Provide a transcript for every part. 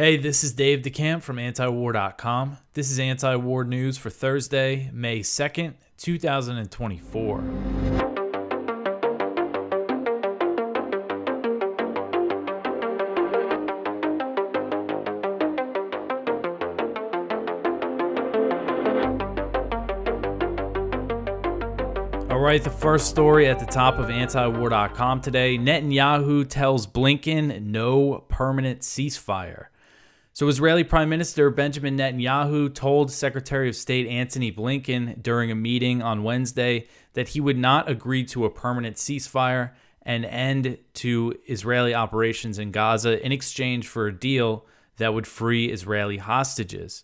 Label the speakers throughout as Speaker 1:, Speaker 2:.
Speaker 1: Hey, this is Dave DeCamp from antiwar.com. This is anti-war news for Thursday, May 2nd, 2024. All right, the first story at the top of antiwar.com today. Netanyahu tells Blinken no permanent ceasefire. So Israeli Prime Minister Benjamin Netanyahu told Secretary of State Antony Blinken during a meeting on Wednesday that he would not agree to a permanent ceasefire and end to Israeli operations in Gaza in exchange for a deal that would free Israeli hostages.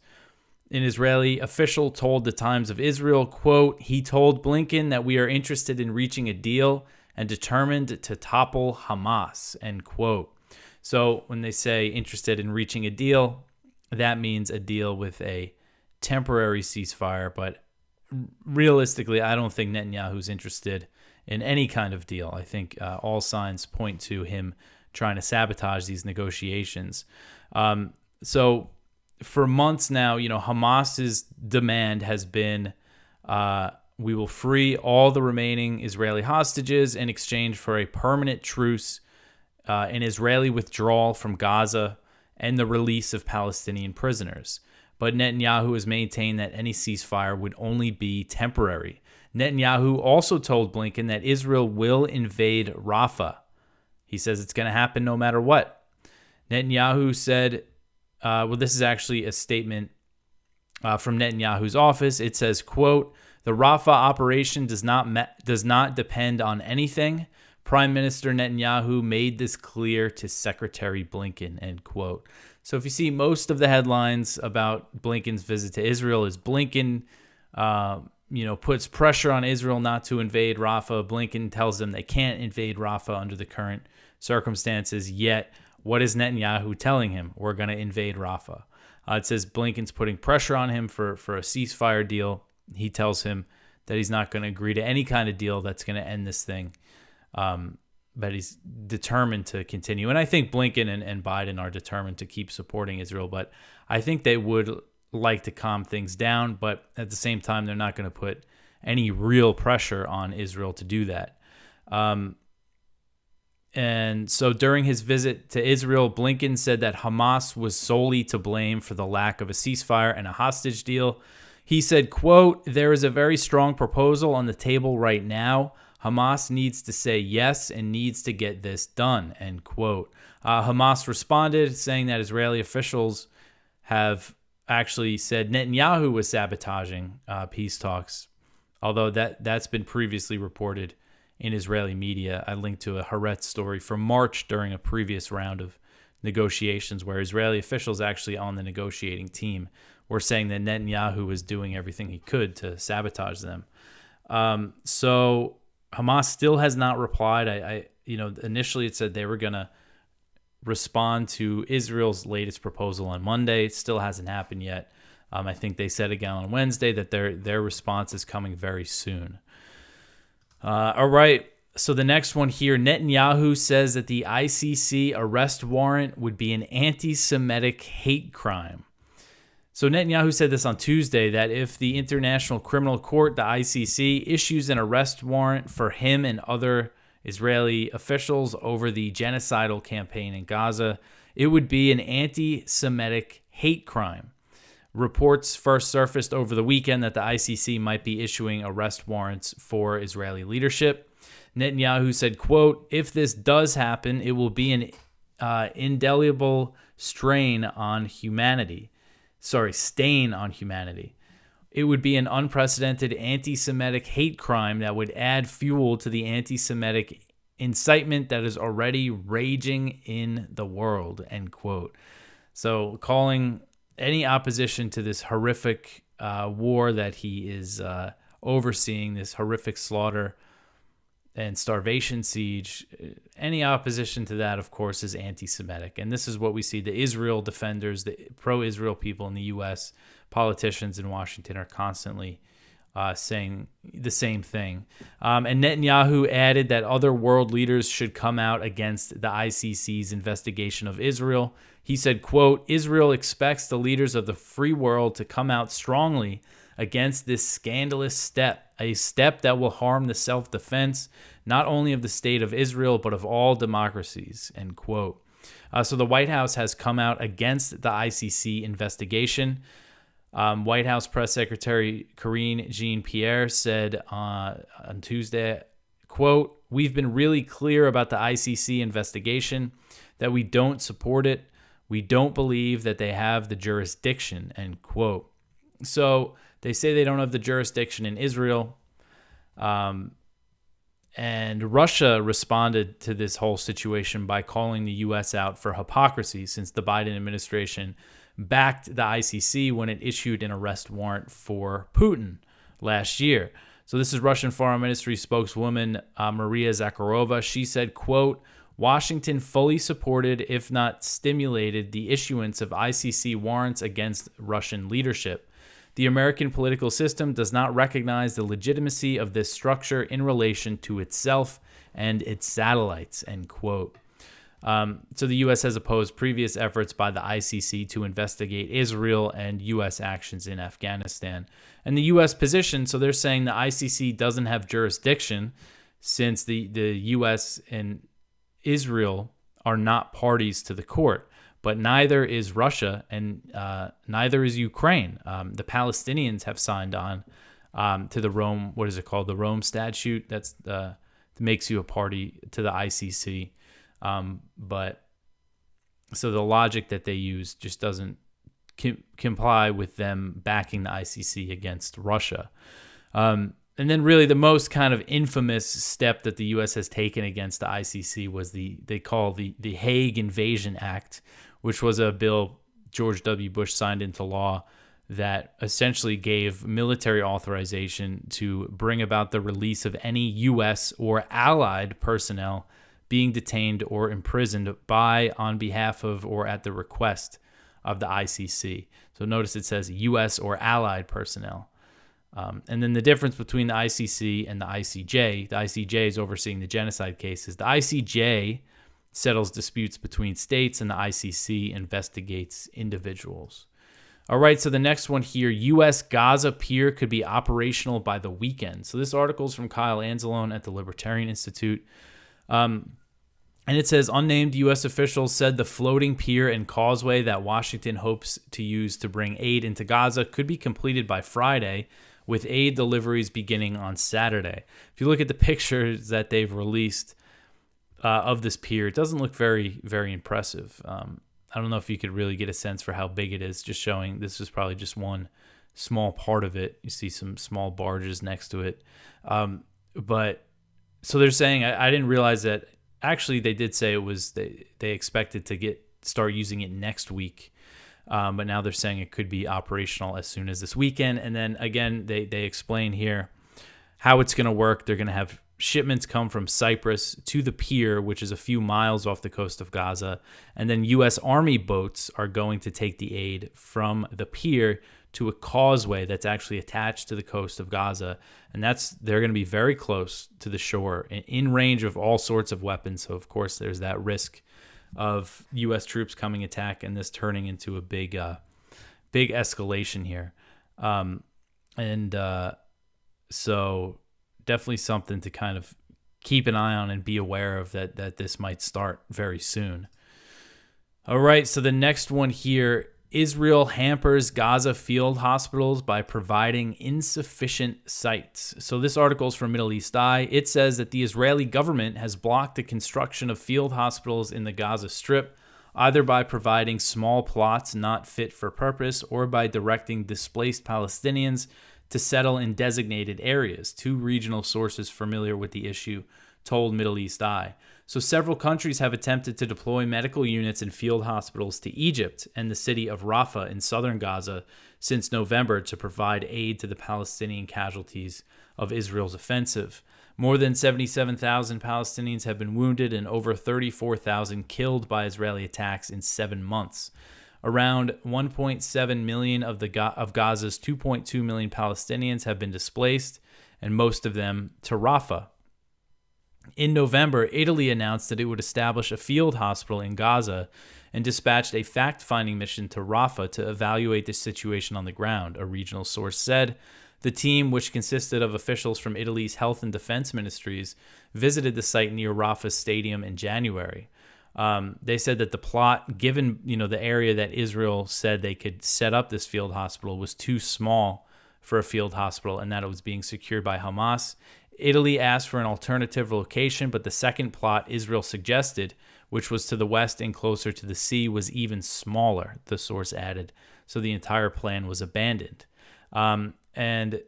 Speaker 1: An Israeli official told the Times of Israel, quote, he told Blinken that we are interested in reaching a deal and determined to topple Hamas, end quote. So when they say interested in reaching a deal, that means a deal with a temporary ceasefire. But realistically, I don't think Netanyahu's interested in any kind of deal. I think all signs point to him trying to sabotage these negotiations. So for months now, Hamas's demand has been we will free all the remaining Israeli hostages in exchange for a permanent truce, an Israeli withdrawal from Gaza, and the release of Palestinian prisoners. But Netanyahu has maintained that any ceasefire would only be temporary. Netanyahu also told Blinken that Israel will invade Rafah. He says it's going to happen no matter what. Netanyahu said, this is actually a statement from Netanyahu's office. It says, quote, the Rafah operation does not depend on anything. Prime Minister Netanyahu made this clear to Secretary Blinken, end quote. So if you see most of the headlines about Blinken's visit to Israel is Blinken, puts pressure on Israel not to invade Rafah. Blinken tells them they can't invade Rafah under the current circumstances. Yet, what is Netanyahu telling him? We're going to invade Rafah. It says Blinken's putting pressure on him for a ceasefire deal. He tells him that he's not going to agree to any kind of deal that's going to end this thing. But he's determined to continue. And I think Blinken and Biden are determined to keep supporting Israel. But I think they would like to calm things down. But at the same time, they're not going to put any real pressure on Israel to do that. And so during his visit to Israel, Blinken said that Hamas was solely to blame for the lack of a ceasefire and a hostage deal. He said, quote, there is a very strong proposal on the table right now. Hamas needs to say yes and needs to get this done, end quote. Hamas responded, saying that Israeli officials have actually said Netanyahu was sabotaging peace talks, although that's been previously reported in Israeli media. I linked to a Herat story from March during a previous round of negotiations where Israeli officials actually on the negotiating team were saying that Netanyahu was doing everything he could to sabotage them. So Hamas still has not replied. Initially it said they were going to respond to Israel's latest proposal on Monday. It still hasn't happened yet. I think they said again on Wednesday that their response is coming very soon. All right. So the next one here, Netanyahu says that the ICC arrest warrant would be an anti-Semitic hate crime. So Netanyahu said this on Tuesday, that if the International Criminal Court, the ICC, issues an arrest warrant for him and other Israeli officials over the genocidal campaign in Gaza, it would be an anti-Semitic hate crime. Reports first surfaced over the weekend that the ICC might be issuing arrest warrants for Israeli leadership. Netanyahu said, quote, if this does happen, it will be an indelible stain on humanity. It would be an unprecedented anti-Semitic hate crime that would add fuel to the anti-Semitic incitement that is already raging in the world, end quote. So calling any opposition to this horrific war that he is overseeing, this horrific slaughter and starvation siege, any opposition to that, of course, is anti-Semitic. And this is what we see. The Israel defenders, the pro-Israel people in the U.S., politicians in Washington are constantly saying the same thing. And Netanyahu added that other world leaders should come out against the ICC's investigation of Israel. He said, quote, Israel expects the leaders of the free world to come out strongly against this scandalous step, a step that will harm the self-defense, not only of the state of Israel, but of all democracies, end quote. So the White House has come out against the ICC investigation. White House Press Secretary Karine Jean-Pierre said on Tuesday, quote, we've been really clear about the ICC investigation, that we don't support it. We don't believe that they have the jurisdiction, end quote. So they say they don't have the jurisdiction in Israel. And Russia responded to this whole situation by calling the U.S. out for hypocrisy, since the Biden administration backed the ICC when it issued an arrest warrant for Putin last year. So this is Russian Foreign Ministry spokeswoman Maria Zakharova. She said, quote, Washington fully supported, if not stimulated, the issuance of ICC warrants against Russian leadership. The American political system does not recognize the legitimacy of this structure in relation to itself and its satellites, end quote. So the U.S. has opposed previous efforts by the ICC to investigate Israel and U.S. actions in Afghanistan. And the U.S. position, so they're saying the ICC doesn't have jurisdiction since the U.S. and Israel are not parties to the court. But neither is Russia, and neither is Ukraine. The Palestinians have signed on to the Rome, what is it called? The Rome Statute. That makes you a party to the ICC. But so the logic that they use just doesn't comply with them backing the ICC against Russia. And then really the most kind of infamous step that the U.S. has taken against the ICC was they call the Hague Invasion Act, which was a bill George W. Bush signed into law that essentially gave military authorization to bring about the release of any U.S. or allied personnel being detained or imprisoned by, on behalf of, or at the request of the ICC. So notice it says U.S. or allied personnel. And then the difference between the ICC and the ICJ is overseeing the genocide cases. The ICJ settles disputes between states, and the ICC investigates individuals. All right, so the next one here, U.S. Gaza Pier could be operational by the weekend. So this article is from Kyle Anzalone at the Libertarian Institute. And it says, unnamed U.S. officials said the floating pier and causeway that Washington hopes to use to bring aid into Gaza could be completed by Friday, with aid deliveries beginning on Saturday. If you look at the pictures that they've released of this pier, it doesn't look very, very impressive. I don't know if you could really get a sense for how big it is, just showing this is probably just one small part of it. You see some small barges next to it. But so they're saying, I didn't realize that. Actually, they did say it was they expected to start using it next week. But now they're saying it could be operational as soon as this weekend. And then again, they explain here how it's going to work. They're going to have shipments come from Cyprus to the pier, which is a few miles off the coast of Gaza. And then U.S. Army boats are going to take the aid from the pier to a causeway that's actually attached to the coast of Gaza. And they're going to be very close to the shore, in range of all sorts of weapons. So, of course, there's that risk of U.S. troops coming attack and this turning into a big escalation here. So definitely something to kind of keep an eye on and be aware of, that this might start very soon. All right, so the next one here, Israel hampers Gaza field hospitals by providing insufficient sites. So this article is from Middle East Eye. It says that the Israeli government has blocked the construction of field hospitals in the Gaza Strip, either by providing small plots not fit for purpose or by directing displaced Palestinians to settle in designated areas. Two regional sources familiar with the issue told Middle East Eye. So several countries have attempted to deploy medical units and field hospitals to Egypt and the city of Rafah in southern Gaza since November to provide aid to the Palestinian casualties of Israel's offensive. More than 77,000 Palestinians have been wounded and over 34,000 killed by Israeli attacks in 7 months. Around 1.7 million of Gaza's 2.2 million Palestinians have been displaced, and most of them to Rafah. In November, Italy announced that it would establish a field hospital in Gaza and dispatched a fact-finding mission to Rafah to evaluate the situation on the ground, a regional source said. The team, which consisted of officials from Italy's health and defense ministries, visited the site near Rafah Stadium in January. They said that the plot, given the area that Israel said they could set up this field hospital, was too small for a field hospital and that it was being secured by Hamas. Italy asked for an alternative location, but the second plot Israel suggested, which was to the west and closer to the sea, was even smaller, the source added. So the entire plan was abandoned. And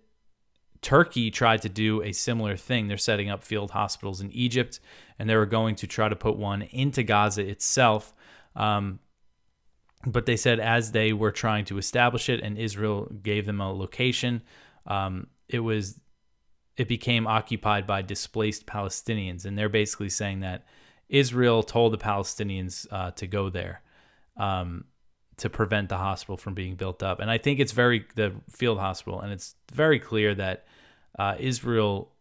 Speaker 1: Turkey tried to do a similar thing. They're setting up field hospitals in Egypt, and they were going to try to put one into Gaza itself. But they said as they were trying to establish it and Israel gave them a location, it became occupied by displaced Palestinians. And they're basically saying that Israel told the Palestinians to go there to prevent the hospital from being built up. And I think the field hospital, and it's very clear that Israel,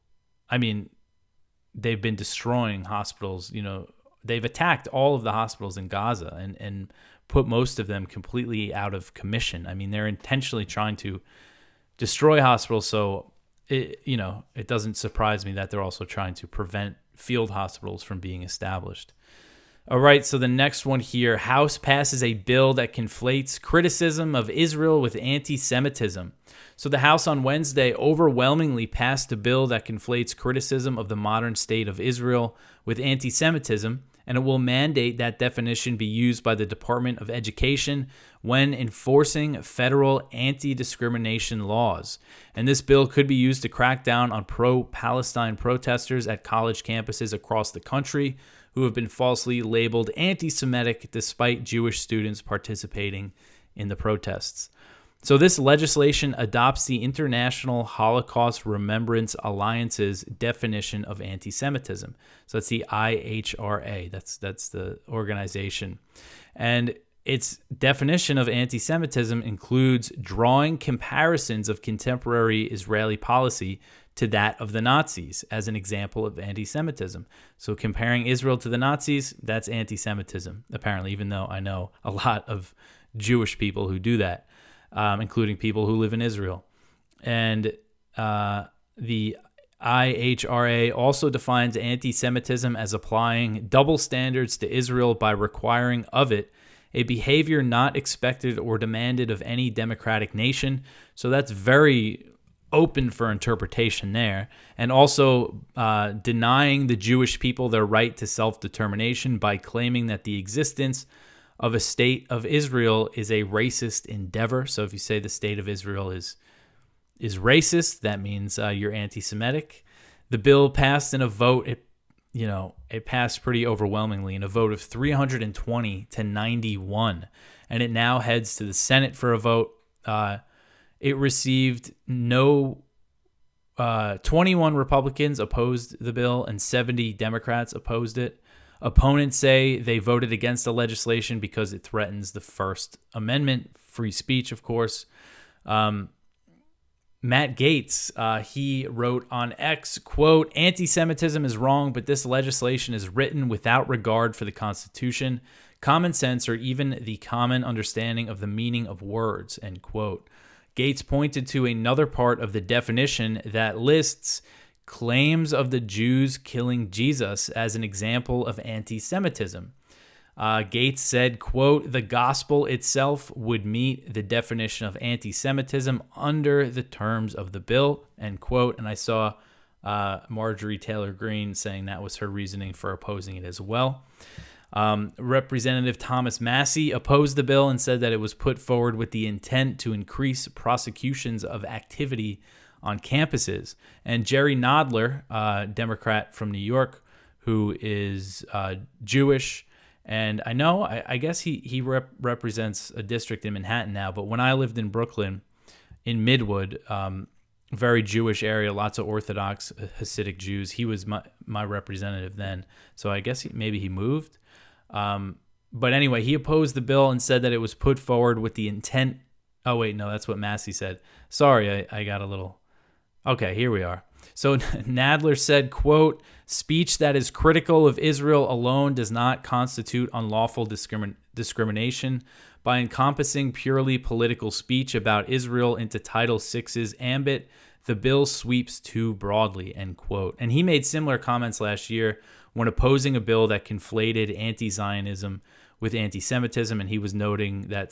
Speaker 1: they've been destroying hospitals. They've attacked all of the hospitals in Gaza and put most of them completely out of commission. They're intentionally trying to destroy hospitals. So, it doesn't surprise me that they're also trying to prevent field hospitals from being established. All right, so the next one here, House passes a bill that conflates criticism of Israel with anti-Semitism. So the House on Wednesday overwhelmingly passed a bill that conflates criticism of the modern state of Israel with anti-Semitism, and it will mandate that definition be used by the Department of Education when enforcing federal anti-discrimination laws. And this bill could be used to crack down on pro-Palestine protesters at college campuses across the country who have been falsely labeled anti-Semitic despite Jewish students participating in the protests. So this legislation adopts the International Holocaust Remembrance Alliance's definition of anti-Semitism. So that's the IHRA. That's the organization. And its definition of anti-Semitism includes drawing comparisons of contemporary Israeli policy to that of the Nazis as an example of anti-Semitism. So comparing Israel to the Nazis, that's anti-Semitism, apparently, even though I know a lot of Jewish people who do that, including people who live in Israel. And the IHRA also defines anti-Semitism as applying double standards to Israel by requiring of it a behavior not expected or demanded of any democratic nation. So that's very open for interpretation there. And also denying the Jewish people their right to self-determination by claiming that the existence of a state of Israel is a racist endeavor. So if you say the state of Israel is racist, that means you're anti-Semitic. The bill passed in a vote. It passed pretty overwhelmingly in a vote of 320 to 91, and it now heads to the Senate for a vote. It received 21 Republicans opposed the bill and 70 Democrats opposed it. Opponents say they voted against the legislation because it threatens the First Amendment, free speech, of course. Matt Gaetz, he wrote on X, quote, "Anti-Semitism is wrong, but this legislation is written without regard for the Constitution, common sense, or even the common understanding of the meaning of words," end quote. Gaetz pointed to another part of the definition that lists claims of the Jews killing Jesus as an example of anti-Semitism. Gaetz said, quote, "The gospel itself would meet the definition of anti-Semitism under the terms of the bill," end quote. And I saw Marjorie Taylor Greene saying that was her reasoning for opposing it as well. Representative Thomas Massey opposed the bill and said that it was put forward with the intent to increase prosecutions of activity on campuses. And Jerry Nadler, Democrat from New York, who is Jewish, and I guess he represents a district in Manhattan now, but when I lived in Brooklyn, in Midwood, very Jewish area, lots of Orthodox Hasidic Jews, he was my representative then. So I guess maybe he moved. But anyway, he opposed the bill and said that it was put forward with the intent. Oh, wait, no, that's what Massey said. Sorry, I got a little. Okay, here we are. So Nadler said, quote, "Speech that is critical of Israel alone does not constitute unlawful discrimination. By encompassing purely political speech about Israel into Title VI's ambit, the bill sweeps too broadly," end quote. And he made similar comments last year when opposing a bill that conflated anti-Zionism with anti-Semitism, and he was noting that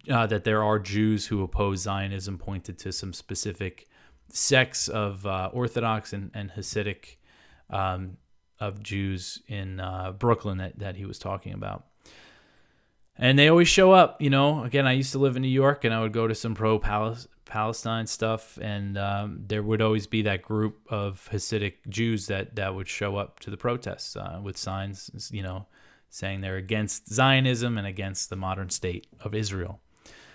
Speaker 1: that there are Jews who oppose Zionism, pointed to some specific sects of Orthodox and Hasidic of Jews in Brooklyn that he was talking about. And they always show up, Again, I used to live in New York, and I would go to some pro-Palestine stuff, and there would always be that group of Hasidic Jews that would show up to the protests with signs, saying they're against Zionism and against the modern state of Israel.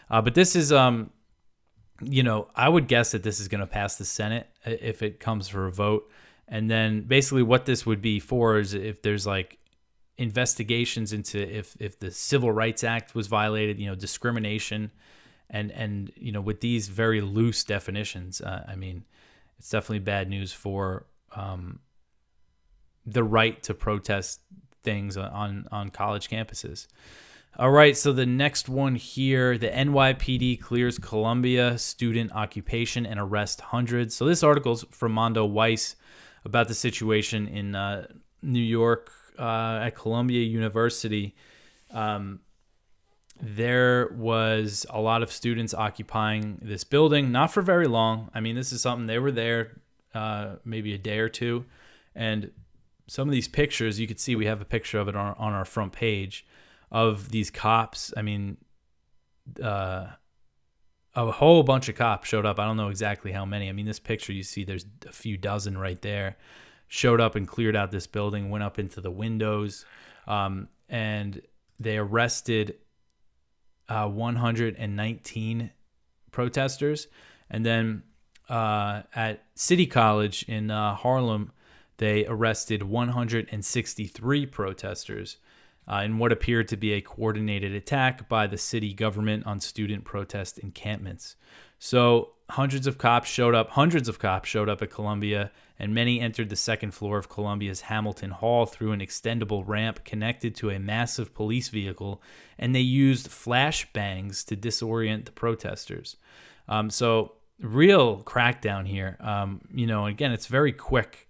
Speaker 1: But this is, I would guess that this is going to pass the Senate if it comes for a vote. And then basically what this would be for is if there's like investigations into if the Civil Rights Act was violated, discrimination, and with these very loose definitions, it's definitely bad news for the right to protest things on college campuses. All right, so the next one here, the NYPD clears Columbia student occupation and arrest hundreds. So this article's from Mondo Weiss about the situation in New York at Columbia University. There was a lot of students occupying this building, not for very long. This is something, they were there maybe a day or two, and some of these pictures, you could see we have a picture of it on our front page of these cops. A whole bunch of cops showed up. I don't know exactly how many. This picture you see, there's a few dozen right there, showed up and cleared out this building, went up into the windows, and they arrested 119 protesters. And then at City College in Harlem, they arrested 163 protesters in what appeared to be a coordinated attack by the city government on student protest encampments. So hundreds of cops showed up at Columbia, and many entered the second floor of Columbia's Hamilton Hall through an extendable ramp connected to a massive police vehicle, and they used flashbangs to disorient the protesters. So real crackdown here. Again, it's very quick.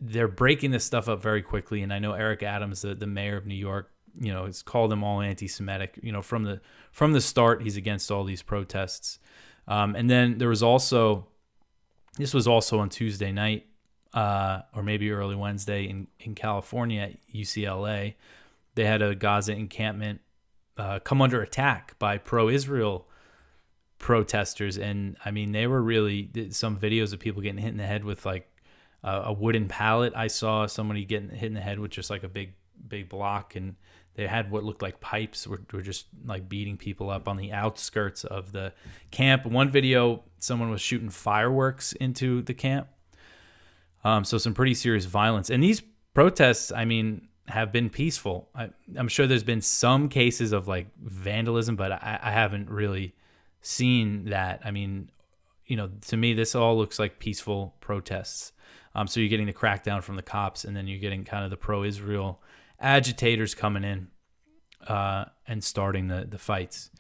Speaker 1: They're breaking this stuff up very quickly, and I know Eric Adams, the mayor of New York, has called them all anti-Semitic. From the start, he's against all these protests. And then this was also on Tuesday night, or maybe early Wednesday in California at UCLA. They had a Gaza encampment come under attack by pro-Israel protesters, and they were really, some videos of people getting hit in the head with like a wooden pallet. I saw somebody getting hit in the head with just like a big block, and they had what looked like pipes. Were just like beating people up on the outskirts of the camp. One video, someone was shooting fireworks into the camp. So some pretty serious violence. And these protests, have been peaceful. I'm sure there's been some cases of like vandalism, but I haven't really seen that. To me, this all looks like peaceful protests. So you're getting the crackdown from the cops, and then you're getting kind of the pro-Israel agitators coming in and starting the fights.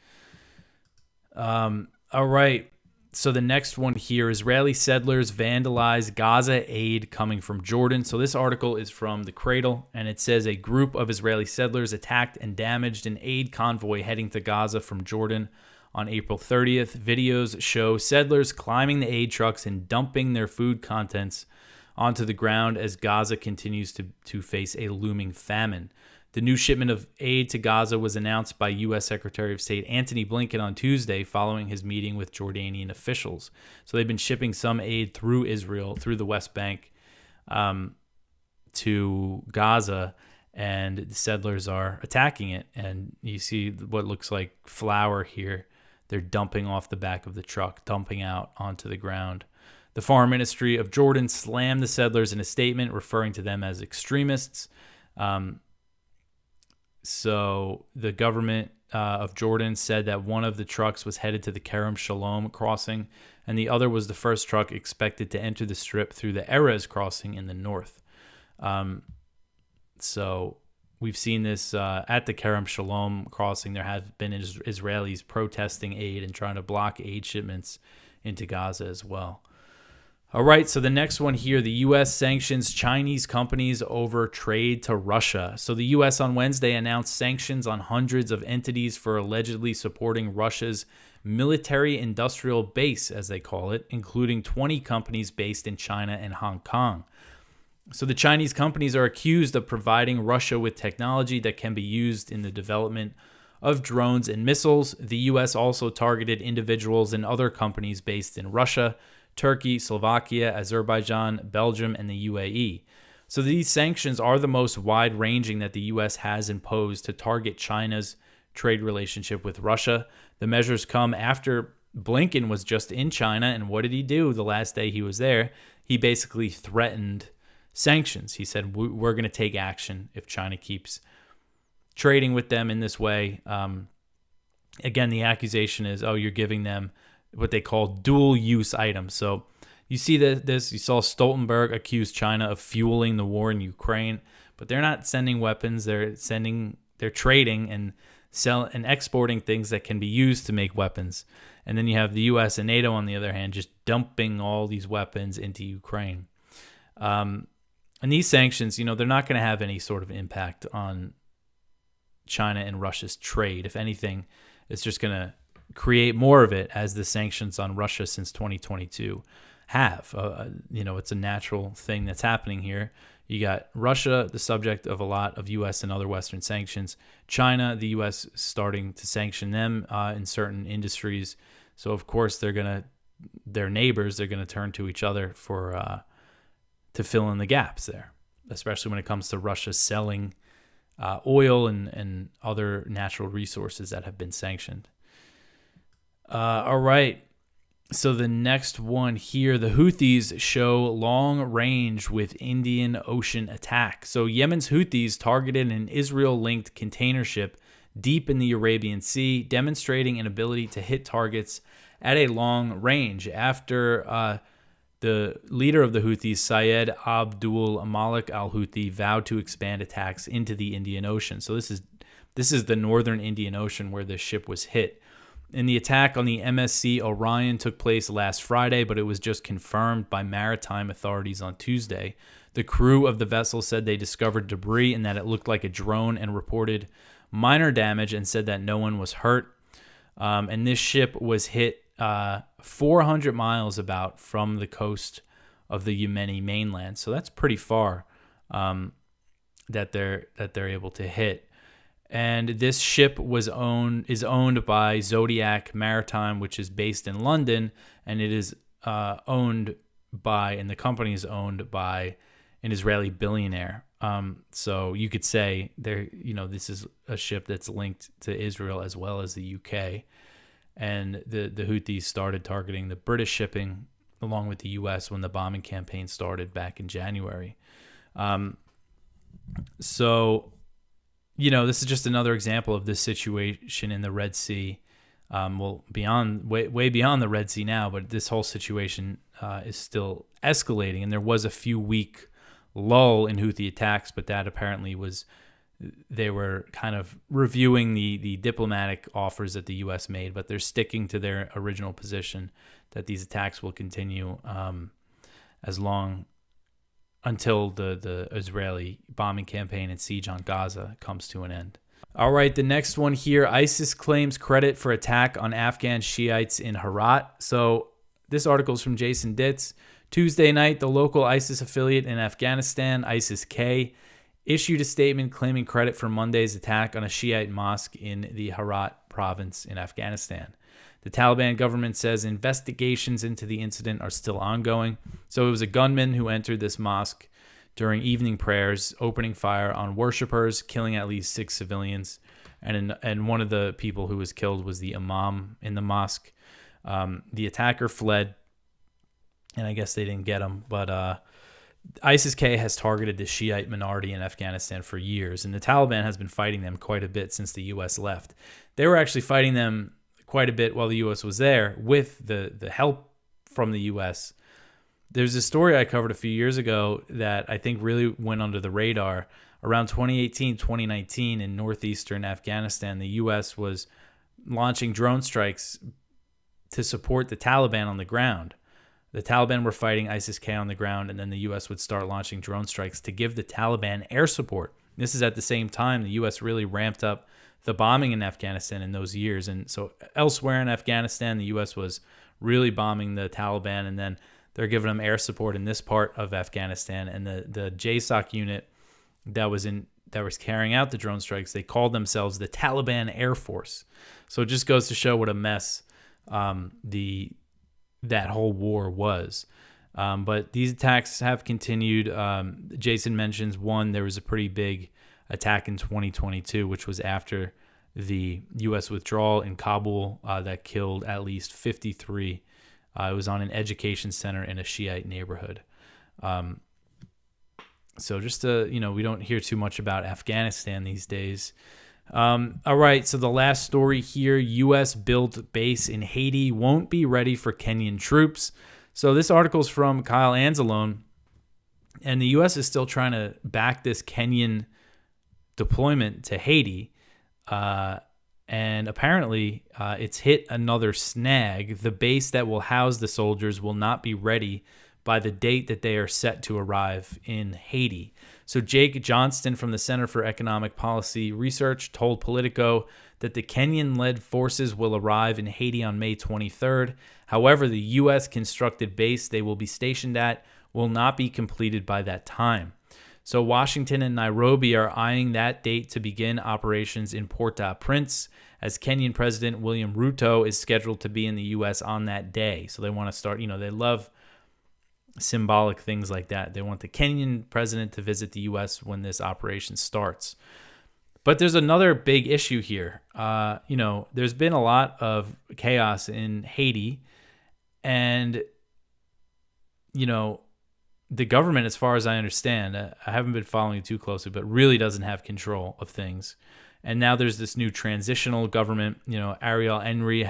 Speaker 1: All right. So the next one here, Israeli settlers vandalize Gaza aid coming from Jordan. So this article is from The Cradle, and it says a group of Israeli settlers attacked and damaged an aid convoy heading to Gaza from Jordan on April 30th. Videos show settlers climbing the aid trucks and dumping their food contents onto the ground as Gaza continues to face a looming famine. The new shipment of aid to Gaza was announced by U.S. Secretary of State Antony Blinken on Tuesday following his meeting with Jordanian officials. So they've been shipping some aid through Israel, through the West Bank, to Gaza, and the settlers are attacking it. And you see what looks like flour here. They're dumping off the back of the truck, dumping out onto the ground. The Foreign Ministry of Jordan slammed the settlers in a statement, referring to them as extremists. So the government of Jordan said that one of the trucks was headed to the Kerem Shalom crossing, and the other was the first truck expected to enter the strip through the Erez crossing in the north. So we've seen this at the Kerem Shalom crossing. There have been Israelis protesting aid and trying to block aid shipments into Gaza as well. All right, so the next one here, the U.S. sanctions Chinese companies over trade to Russia. So the U.S. on Wednesday announced sanctions on hundreds of entities for allegedly supporting Russia's military-industrial base, as they call it, including 20 companies based in China and Hong Kong. So the Chinese companies are accused of providing Russia with technology that can be used in the development of drones and missiles. The U.S. also targeted individuals and other companies based in Russia, Turkey, Slovakia, Azerbaijan, Belgium, and the UAE. So these sanctions are the most wide-ranging that the U.S. has imposed to target China's trade relationship with Russia. The measures come after Blinken was just in China, and what did he do the last day he was there? He basically threatened sanctions. He said, we're going to take action if China keeps trading with them in this way. Again, the accusation is, you're giving them what they call dual-use items. So you see this. You saw Stoltenberg accuse China of fueling the war in Ukraine, but they're not sending weapons. They're trading and exporting things that can be used to make weapons. And then you have the U.S. and NATO, on the other hand, just dumping all these weapons into Ukraine. And these sanctions, they're not going to have any sort of impact on China and Russia's trade. If anything, it's just going to create more of it, as the sanctions on Russia since 2022 have. It's a natural thing that's happening here. You got Russia, the subject of a lot of U.S. and other Western sanctions. China, the U.S. starting to sanction them in certain industries. So, of course, their neighbors, they're going to turn to each other to fill in the gaps there, especially when it comes to Russia selling oil and other natural resources that have been sanctioned. All right. So the next one here, the Houthis show long range with Indian Ocean attack. So Yemen's Houthis targeted an Israel-linked container ship deep in the Arabian Sea, demonstrating an ability to hit targets at a long range after the leader of the Houthis, Syed Abdul Malik al-Houthi, vowed to expand attacks into the Indian Ocean. So this is the northern Indian Ocean where the ship was hit. And the attack on the MSC Orion took place last Friday, but it was just confirmed by maritime authorities on Tuesday. The crew of the vessel said they discovered debris and that it looked like a drone, and reported minor damage and said that no one was hurt. And this ship was hit 400 miles about from the coast of the Yemeni mainland. So that's pretty far that they're able to hit. And this ship is owned by Zodiac Maritime, which is based in London, and it is and the company is owned by an Israeli billionaire. So you could say this is a ship that's linked to Israel as well as the UK. And the Houthis started targeting the British shipping along with the US when the bombing campaign started back in January. This is just another example of this situation in the Red Sea. Way beyond the Red Sea now, but this whole situation is still escalating. And there was a few week lull in Houthi attacks, but that apparently they were kind of reviewing the diplomatic offers that the U.S. made, but they're sticking to their original position that these attacks will continue as long until the Israeli bombing campaign and siege on Gaza comes to an end. All right, the next one here, ISIS claims credit for attack on Afghan Shi'ites in Herat. So this article is from Jason Ditz. Tuesday night, the local ISIS affiliate in Afghanistan, ISIS-K, issued a statement claiming credit for Monday's attack on a Shiite mosque in the Herat province in Afghanistan. The Taliban government says investigations into the incident are still ongoing. So it was a gunman who entered this mosque during evening prayers, opening fire on worshipers, killing at least 6 civilians. And one of the people who was killed was the imam in the mosque. The attacker fled, and I guess they didn't get him. But ISIS-K has targeted the Shiite minority in Afghanistan for years, and the Taliban has been fighting them quite a bit since the U.S. left. They were actually fighting them quite a bit while the U.S. was there with the help from the U.S. There's a story I covered a few years ago that I think really went under the radar. Around 2018, 2019 in northeastern Afghanistan, the U.S. was launching drone strikes to support the Taliban on the ground. The Taliban were fighting ISIS-K on the ground, and then the U.S. would start launching drone strikes to give the Taliban air support. This is at the same time the U.S. really ramped up the bombing in Afghanistan in those years. And so elsewhere in Afghanistan, the U.S. was really bombing the Taliban, and then they're giving them air support in this part of Afghanistan. And the JSOC unit that was carrying out the drone strikes, they called themselves the Taliban Air Force. So it just goes to show what a mess that whole war was. But these attacks have continued. Jason mentions one, there was a pretty big attack in 2022, which was after the U.S. withdrawal in Kabul that killed at least 53. It was on an education center in a Shiite neighborhood. So just to, we don't hear too much about Afghanistan these days. All right, so the last story here, U.S.-built base in Haiti won't be ready for Kenyan troops. So this article is from Kyle Anzalone, and the U.S. is still trying to back this Kenyan deployment to Haiti, and apparently it's hit another snag. The base that will house the soldiers will not be ready by the date that they are set to arrive in Haiti. So Jake Johnston from the Center for Economic Policy Research told Politico that the Kenyan-led forces will arrive in Haiti on May 23rd. However, the U.S.-constructed base they will be stationed at will not be completed by that time. So Washington and Nairobi are eyeing that date to begin operations in Port-au-Prince, as Kenyan President William Ruto is scheduled to be in the U.S. on that day. So they want to start, they love symbolic things like that. They want the Kenyan president to visit the U.S. when this operation starts. But there's another big issue here. There's been a lot of chaos in Haiti, and, the government, as far as I understand, I haven't been following it too closely, but really doesn't have control of things. And now there's this new transitional government. Ariel Henry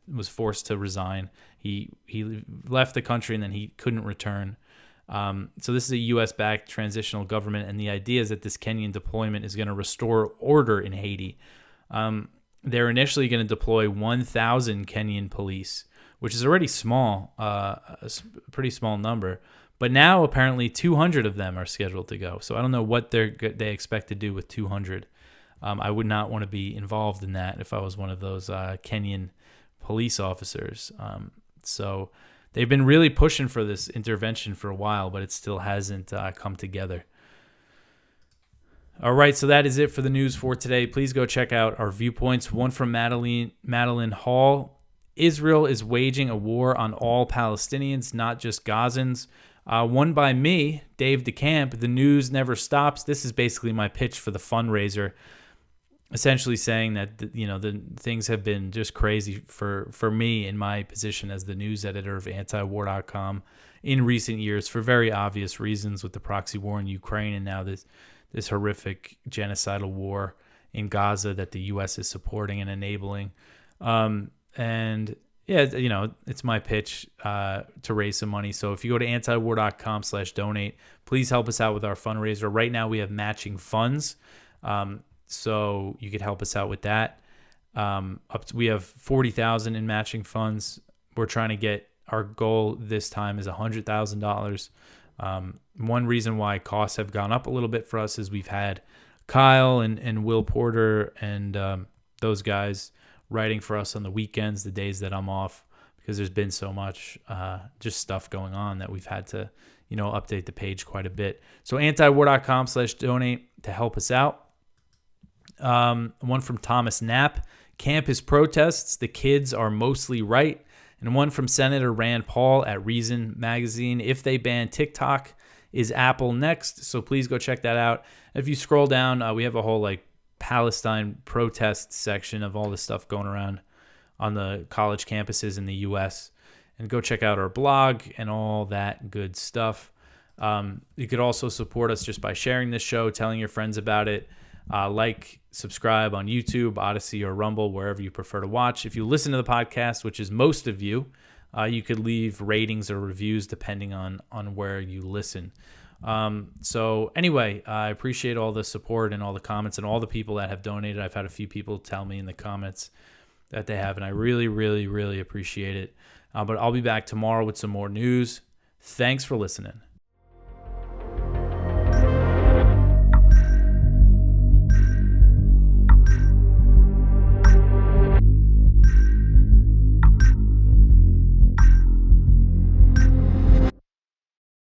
Speaker 1: was forced to resign. He left the country and then he couldn't return. So this is a U.S.-backed transitional government, and the idea is that this Kenyan deployment is going to restore order in Haiti. They're initially going to deploy 1,000 Kenyan police, which is already small, a pretty small number. But now apparently 200 of them are scheduled to go. So I don't know what they expect to do with 200. I would not want to be involved in that if I was one of those Kenyan police officers. So they've been really pushing for this intervention for a while, but it still hasn't come together. All right, so that is it for the news for today. Please go check out our viewpoints. One from Madeline Hall. Israel is waging a war on all Palestinians, not just Gazans. One by me, Dave DeCamp. The news never stops. This is basically my pitch for the fundraiser, essentially saying that the things have been just crazy for me in my position as the news editor of antiwar.com in recent years, for very obvious reasons, with the proxy war in Ukraine and now this horrific genocidal war in Gaza that the U.S. is supporting and enabling. And yeah, it's my pitch to raise some money. So if you go to antiwar.com/donate, please help us out with our fundraiser. Right now we have matching funds. So you could help us out with that. We have $40,000 in matching funds. We're trying to get, our goal this time is $100,000. One reason why costs have gone up a little bit for us is we've had Kyle and Will Porter and those guys writing for us on the weekends, the days that I'm off, because there's been so much just stuff going on that we've had to, update the page quite a bit. So antiwar.com/donate to help us out. One from Thomas Knapp. Campus protests, the kids are mostly right. And one from Senator Rand Paul at Reason Magazine. If they ban TikTok, is Apple next? So please go check that out. If you scroll down, we have a whole Palestine protest section of all this stuff going around on the college campuses in the U.S. And go check out our blog and all that good stuff. You could also support us just by sharing this show, telling your friends about it. Subscribe on YouTube, Odyssey, or Rumble, wherever you prefer to watch. If you listen to the podcast, which is most of you, you could leave ratings or reviews depending on where you listen. So anyway, I appreciate all the support and all the comments and all the people that have donated. I've had a few people tell me in the comments that they have, and I really, really, really appreciate it. But I'll be back tomorrow with some more news. Thanks for listening.